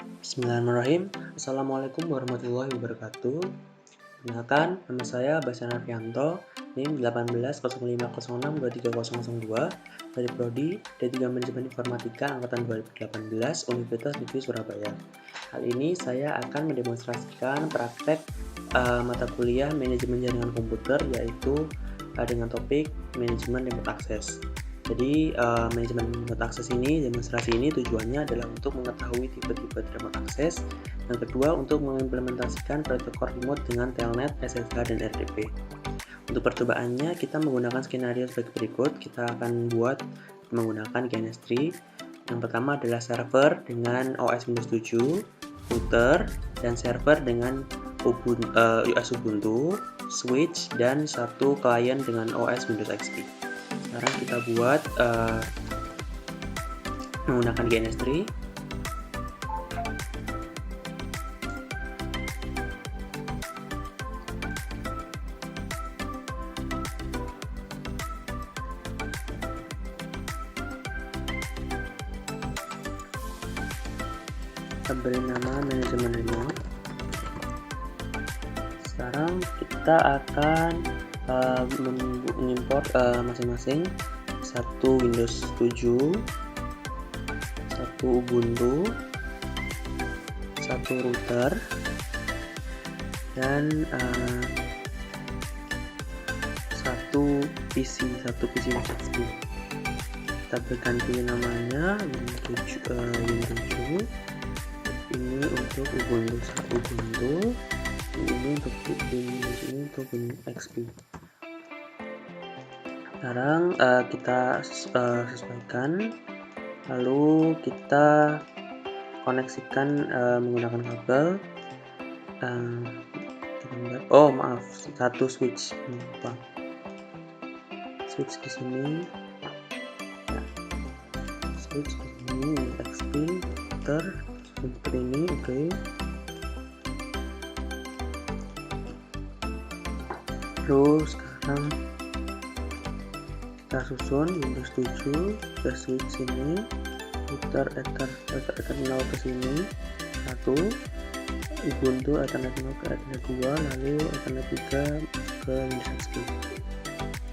Bismillahirrahmanirrahim. Assalamualaikum warahmatullahi wabarakatuh. Perkenalkan, nama saya Basyan Arfianto, NIM 1805062302 dari Prodi D3 Manajemen Informatika Angkatan 2018 Universitas Negeri Surabaya. Kali ini saya akan mendemonstrasikan praktek mata kuliah Manajemen Jaringan Komputer, yaitu dengan topik Manajemen Remote Access. Jadi manajemen remote access ini, demonstrasi ini tujuannya adalah untuk mengetahui tipe-tipe remote access. Yang kedua, untuk mengimplementasikan protokol remote dengan Telnet, SSH, dan RDP. Untuk percobaannya, kita menggunakan skenario sebagai berikut. Kita akan buat menggunakan GNS3. Yang pertama adalah server dengan OS Windows 7, router, dan server dengan US Ubuntu, switch, dan satu klien dengan OS Windows XP. Sekarang kita buat menggunakan GNS3. Kita beri nama manajemen remote. Sekarang kita akan mengimport masing-masing satu Windows 7, satu Ubuntu, satu router, dan satu PC Windows XP. Kita berganti namanya Windows 7, ini untuk Ubuntu, satu Ubuntu, ini untuk Windows, ini untuk Windows XP. Sekarang kita sesuaikan, lalu kita koneksikan menggunakan kabel. Satu switch, lupa. Switch di sini, ya. Switch di sini XP, router seperti ini, oke. Terus sekarang kita susun Windows 7 ke switch sini, router Ethernet 0 ke sini, satu Ubuntu Ethernet 0 ke Ethernet 2, lalu Ethernet 3 ke Windows XP.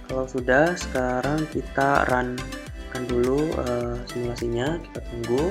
Kalau sudah, sekarang kita runkan dulu simulasinya, kita tunggu.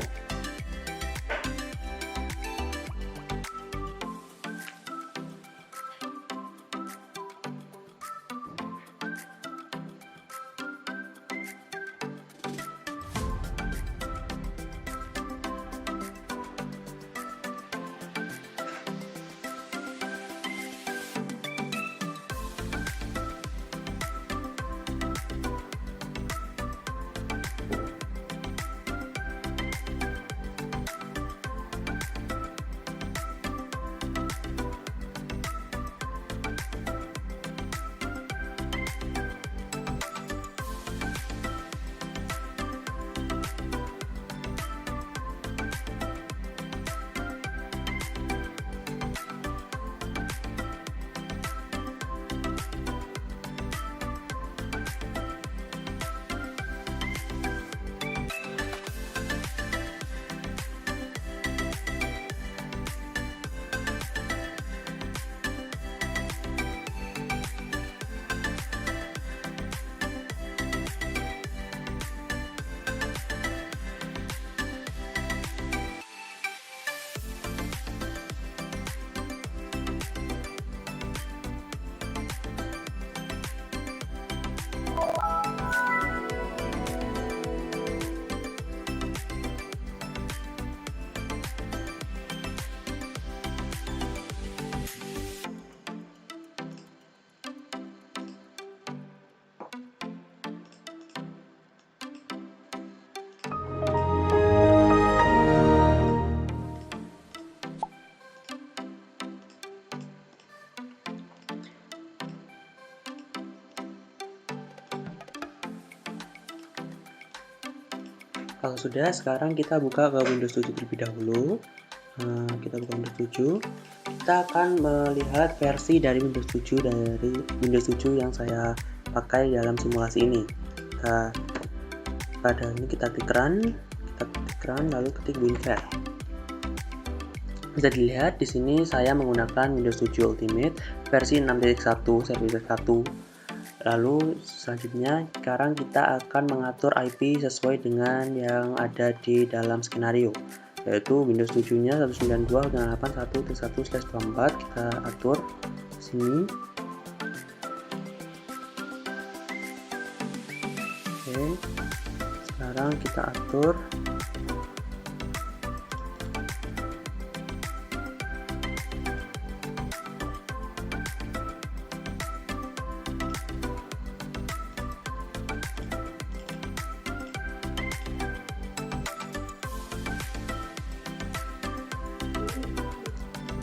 Kalau sudah, sekarang kita buka ke Windows 7 terlebih dahulu. Kita buka Windows 7. Kita akan melihat versi dari Windows 7 yang saya pakai dalam simulasi ini. Pada ini kita klik run, lalu ketik WinRAR. Bisa dilihat di sini saya menggunakan Windows 7 Ultimate versi 6.1 server 1. Lalu selanjutnya sekarang kita akan mengatur IP sesuai dengan yang ada di dalam skenario, yaitu Windows 7-nya 192.168.1/24. Kita atur sini. Oke. Sekarang kita atur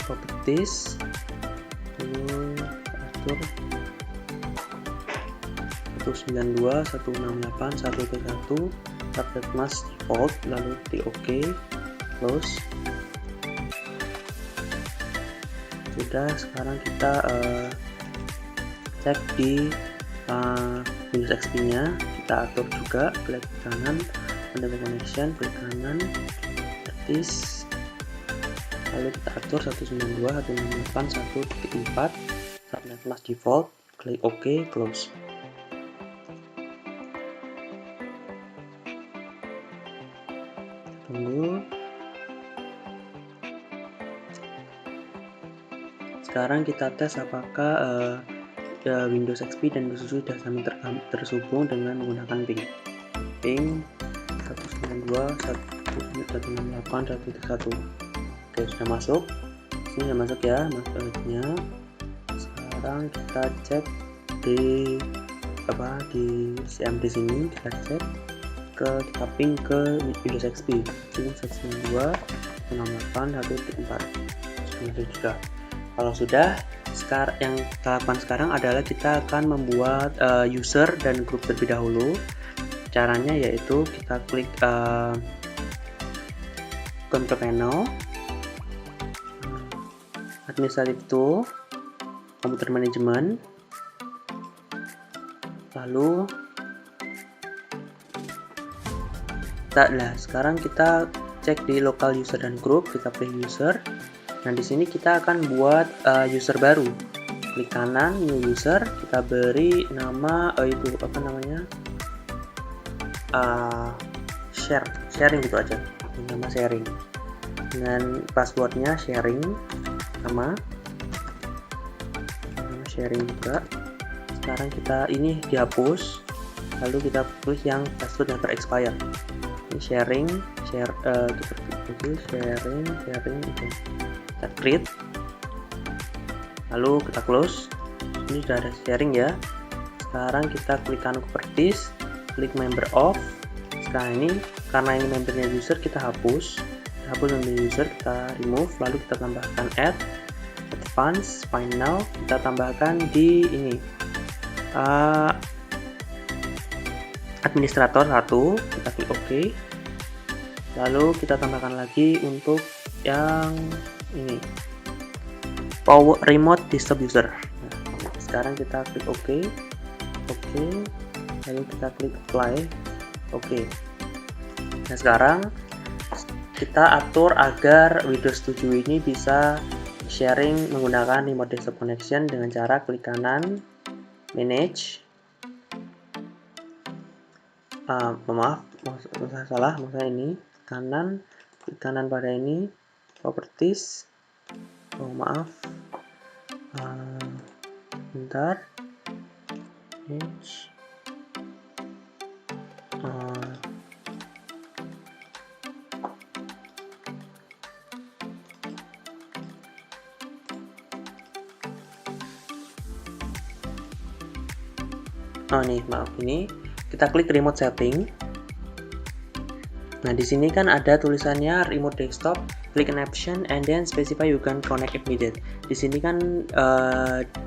properties, lalu atur 192.168.1.1 target mask default, lalu klik OK, close. Sudah, sekarang kita cek di Windows XP nya, kita atur juga, klik kanan under connection, klik kanan artis, lalu kita atur 192.168.1.4 target mask default, klik OK, close. Tunggu. Sekarang kita tes apakah Windows XP dan Windows 7 sudah saling tersambung dengan menggunakan ping 192.168.1.1. Oke, sudah masuk. Ini sudah masuk ya maksudnya. Sekarang kita cek di CMD sini, kita cek kita ping ke Windows XP, ini 192.168.1.4. Sudah juga. Kalau sudah, yang kita lakukan sekarang adalah kita akan membuat user dan grup terlebih dahulu. Caranya yaitu kita klik control panel, administrative tool, computer management, lalu sekarang kita cek di local user dan group, kita pilih user. Nah, di sini kita akan buat user baru. Klik kanan new user, kita beri nama sharing gitu aja. Nama sharing. Dengan passwordnya sharing nama sharing juga. Sekarang kita ini dihapus. Lalu kita pilih yang password yang terexpire. Sharing itu kita create, lalu kita close. Ini sudah ada sharing ya. Sekarang kita klik kanan properties, klik member of. Sekarang ini karena ini membernya user, kita hapus member user, kita remove, lalu kita tambahkan add advance find now, kita tambahkan di ini administrator 1, kita klik OK, lalu kita tambahkan lagi untuk yang ini power remote desktop user. Nah, sekarang kita klik OK, lalu kita klik apply, OK. Nah, sekarang kita atur agar Windows 7 ini bisa sharing menggunakan remote desktop connection dengan cara klik kanan manage. Maksudnya ini kanan, klik kanan pada ini properties. Bentar. Ini kita klik remote setting. Nah, di sini kan ada tulisannya remote desktop, klik an option and then specify you can connect if needed. Di sini kan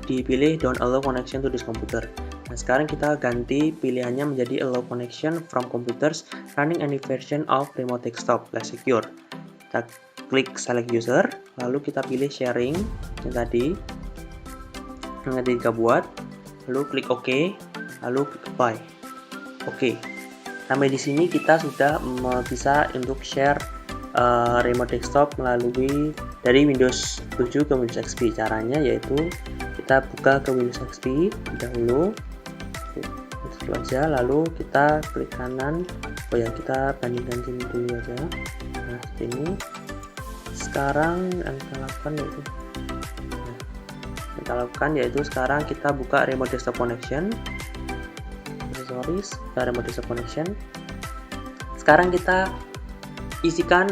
dipilih don't allow connection to this computer. Nah, sekarang kita ganti pilihannya menjadi allow connection from computers running any version of remote desktop less secure. Kita klik select user, lalu kita pilih sharing yang tadi kita buat, lalu klik OK, lalu klik apply. Oke. Sampai di sini kita sudah bisa untuk share remote desktop melalui dari Windows 7 ke Windows XP. Caranya yaitu kita buka ke Windows XP dahulu, itu aja, lalu kita klik kanan. Oh ya, kita bandingkan sini dulu aja. Nah, seperti ini. Sekarang yang kita lakukan yaitu sekarang kita buka remote desktop connection. Remote desktop connection. Sekarang kita isikan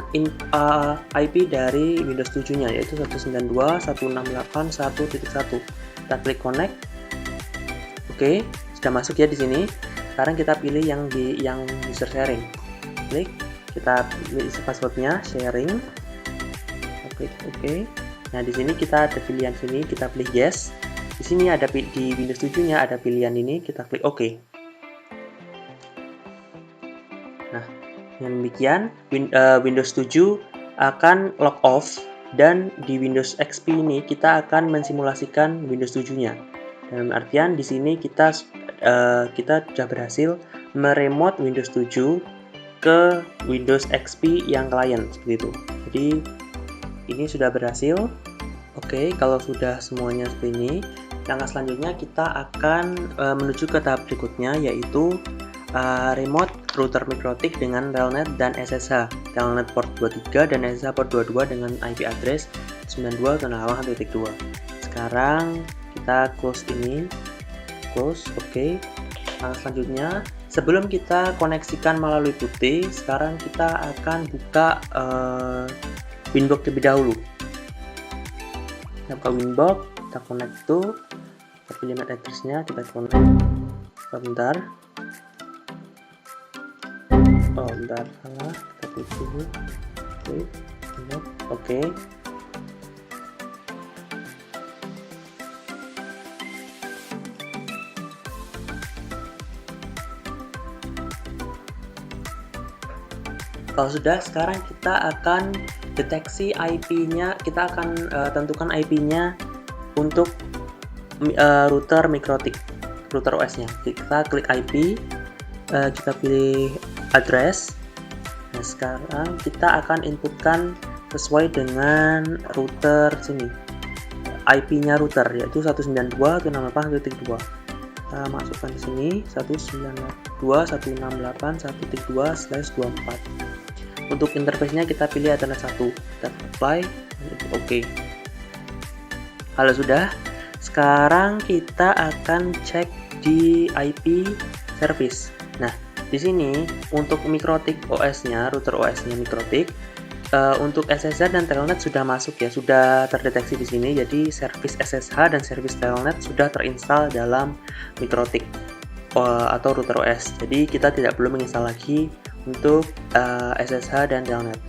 IP dari Windows 7 nya yaitu 192.168.1.1. Kita klik connect. Oke, sudah masuk ya di sini. Sekarang kita pilih yang user sharing. Klik, kita pilih isi passwordnya sharing. Klik oke. Nah, di sini kita ada pilihan sini, kita pilih yes. Di sini ada di Windows 7 nya ada pilihan ini, kita klik oke. Nah, dengan demikian Windows 7 akan log off, dan di Windows XP ini kita akan mensimulasikan Windows 7 nya. Dalam artian di sini kita sudah berhasil meremote Windows 7 ke Windows XP yang client seperti itu. Jadi ini sudah berhasil. Oke, kalau sudah semuanya seperti ini, langkah selanjutnya kita akan menuju ke tahap berikutnya, yaitu remote router mikrotik dengan telnet dan SSH. Telnet port 23 dan SSH port 22 dengan IP address 92.168.2. Sekarang kita close ini. Close, oke. Langkah selanjutnya, sebelum kita koneksikan melalui putih, sekarang kita akan buka Winbox terlebih dahulu. Kita buka Winbox, kita connect itu, kita pilih MAC address-nya, kita connect. Bentar. Oh, bentar, salah. Kita klik dulu. Oke. Kalau sudah, sekarang kita akan deteksi IP-nya, kita akan tentukan IP-nya untuk router mikrotik, router OS-nya. Kita klik IP, kita pilih address. Nah, sekarang kita akan inputkan sesuai dengan router sini, IP-nya router yaitu 192.168.1.2. Kita masukkan di sini 192.168.1.2/24. Untuk interface-nya kita pilih Ethernet 1, kita apply, oke. Kalau sudah, sekarang kita akan cek di IP service. Nah, di sini untuk mikrotik OS-nya, router OS-nya mikrotik, untuk SSH dan telnet sudah masuk ya, sudah terdeteksi di sini. Jadi service SSH dan service telnet sudah terinstall dalam mikrotik atau router OS. Jadi kita tidak perlu menginstal lagi untuk SSH dan telnet.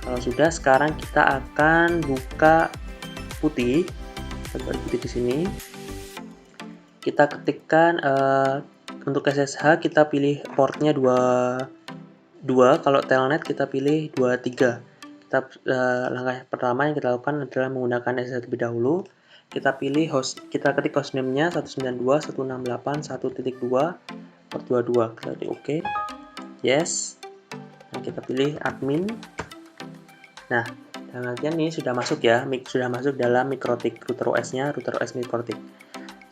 Kalau sudah, sekarang kita akan buka putih. Kita putih di sini. Kita ketikkan untuk SSH kita pilih portnya 22, kalau telnet kita pilih 23. Langkah pertama yang kita lakukan adalah menggunakan SSH terlebih dahulu. Kita pilih host, kita ketik hostname-nya 192.168.1.2 port 22. Kita klik OK. Yes. Nah, kita pilih admin. Nah, dalam artian ini sudah masuk ya, sudah masuk dalam mikrotik router OS-nya, router OS mikrotik.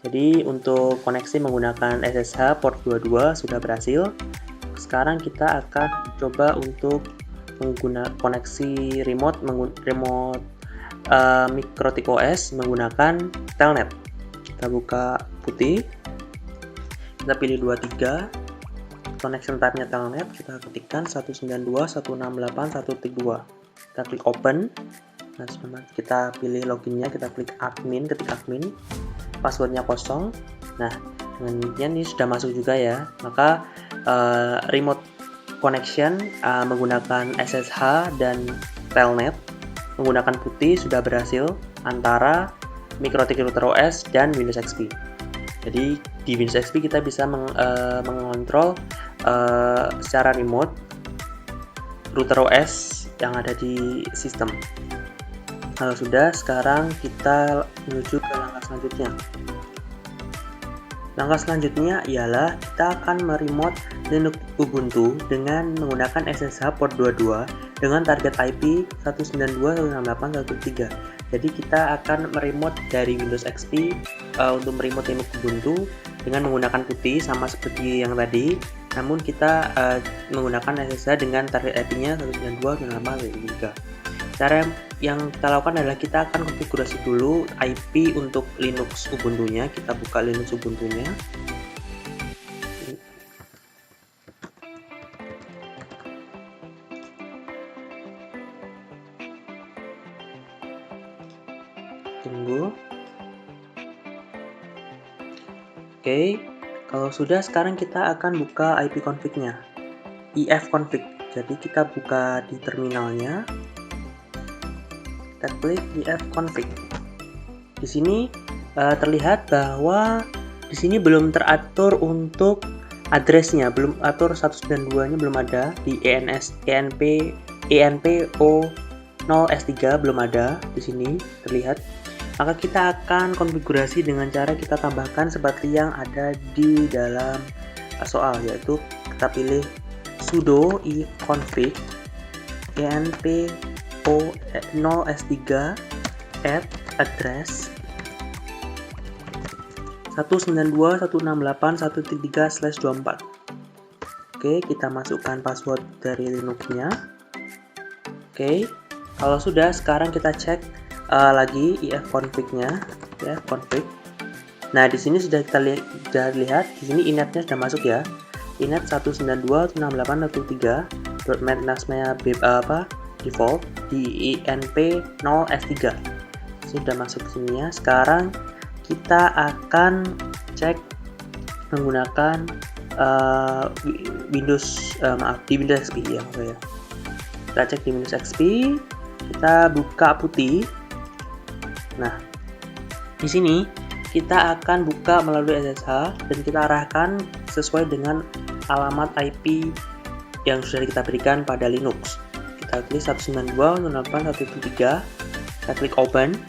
Jadi untuk koneksi menggunakan SSH port 22 sudah berhasil. Sekarang kita akan coba untuk menggunakan koneksi remote mikrotik OS menggunakan telnet. Kita buka putih, kita pilih 23, connection type-nya telnet, kita ketikkan 192.168.1.2. Kita klik open. Nah, kita pilih loginnya, kita klik admin, ketik admin, passwordnya kosong. Nah, dengan demikian ini sudah masuk juga ya. Maka remote connection menggunakan SSH dan telnet menggunakan putih sudah berhasil antara mikrotik router OS dan Windows XP. Jadi di Windows XP kita bisa mengontrol secara remote router OS yang ada di sistem. Kalau sudah, sekarang kita menuju ke langkah selanjutnya. Langkah selanjutnya ialah kita akan meremote Linux Ubuntu dengan menggunakan SSH port 22 dengan target IP 192.168.1.3. Jadi kita akan meremote dari Windows XP untuk meremote Linux Ubuntu dengan menggunakan putih sama seperti yang tadi, namun kita menggunakan SSH dengan target IP-nya 192.168.1.3. Cara yang kita lakukan adalah kita akan konfigurasi dulu IP untuk Linux Ubuntu-nya. Kita buka Linux Ubuntu-nya. Tunggu. Oke, kalau sudah, sekarang kita akan buka IP config-nya, ifconfig. Jadi kita buka di terminalnya, kita klik ifconfig. Di sini terlihat bahwa di sini belum teratur untuk address-nya, belum atur 192-nya belum ada di ENPO0S3 belum ada di sini terlihat. Maka kita akan konfigurasi dengan cara kita tambahkan seperti yang ada di dalam soal, yaitu kita pilih sudo ifconfig ENPO0S3 add address 192.168.1.3/24. Oke, kita masukkan password dari Linux-nya. Oke, kalau sudah, sekarang kita cek lagi ifconfig-nya, ya, config. Nah, di sini sudah kita lihat di sini inetnya sudah masuk ya. Inet 192.168.1.3 .NET-nya default di INP0S3. Sudah masuk ke sini ya. Sekarang kita akan cek menggunakan Windows XP ya, maksudnya. Kita cek di Windows XP, kita buka putih. Nah, di sini kita akan buka melalui SSH dan kita arahkan sesuai dengan alamat IP yang sudah kita berikan pada Linux. Kita klik 192.168.1.3, kita klik open.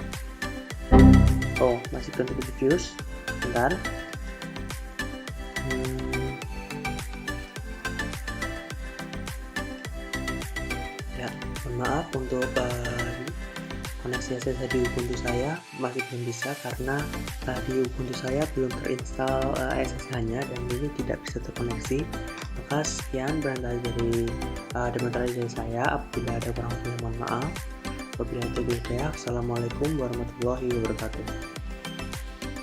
Oh, masih belum diffuse. Bentar. Ya, mohon maaf untuk koneksi SSH di Ubuntu saya masih belum bisa karena di Ubuntu saya belum terinstall SSH-nya dan ini tidak bisa terkoneksi. Maka sekian barangkali dari saya. Apabila ada kurang lebih, mohon maaf. Wabillahi taufiq wal hidayah. Assalamualaikum warahmatullahi wabarakatuh.